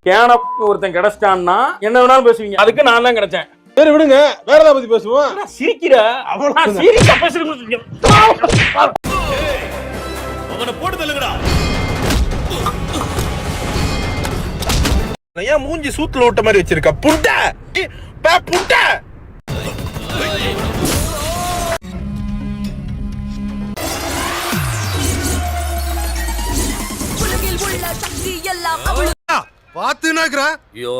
கேன ஒருத்தன் கிடைச்சிட்டான்னா என்ன வேணாலும் பேசுவீங்க, அதுக்கு நான் தான் கிடைச்சேன். சரி விடுங்க, வேற ஏதாவது பத்தி பேசுவோம். சிரிக்கிற அவ்வளவு சீரியஸா பேசுறீங்க. அவனை போட்டு தள்ளுங்கடா. ஏன் மூஞ்சி சூத்துல விட்ட மாதிரி வச்சிருக்க? புண்டை புண்டை. பாத்துனாக்குற ஐயோ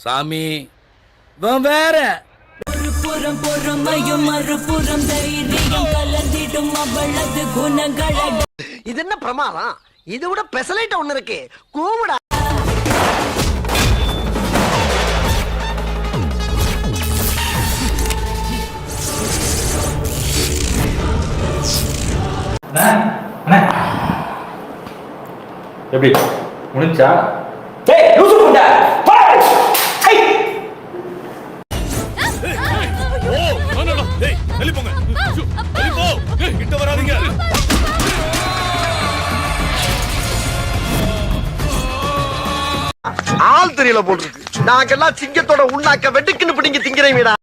சாமி, வேற புறம் பொறுமையும் மறுபுறம் தைரியம் கலந்திடும் அவளது குணங்கள. இது என்ன பிரமாதம்? இது விட பெசலைட் ஒண்ணு இருக்கு, கூவுடா. எப்படி முடிஞ்சா? டேய் லூசு புண்டை, கிட்ட வராதீங்க. ஆள் தெரியல போட்டுருக்கு. நாங்கெல்லாம் சிங்கத்தோட உண்ணாக்க வெட்டுக்குன்னு பிடிங்க திங்கிறீங்கடா.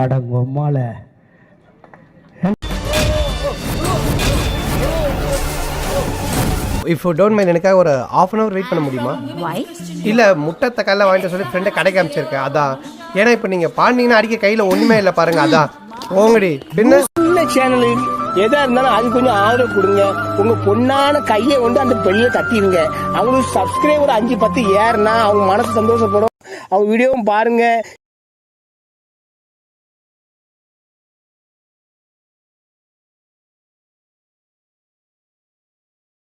அடங்கொம்மால இஃப் யூ டோன்ட் மைண்ட் எனக்காக ஒரு ½ அன் அவர் வெயிட் பண்ண முடியுமா? இல்லை முட்டை தக்காளில் வாங்கிட்டு சொல்லி ஃப்ரெண்டை கடைக்கு அமைச்சிருக்கேன், அதான். ஏன்னா இப்போ நீங்கள் பாண்டிங்கன்னா அடிக்க கையில் ஒன்றுமே இல்லை பாருங்க, அதான். ஓங்கடி பின்ன சேனல் எதா இருந்தாலும் அது கொஞ்சம் ஆதரவு கொடுங்க. உங்க பொண்ணான கையை கொண்டு அந்த பெண்ணில தட்டிடுங்க. அவங்களுக்கு சப்ஸ்கிரைபர் 5-10 ஏறுனா அவங்க மனசு சந்தோஷப்படும். அவங்க வீடியோவும் பாருங்க.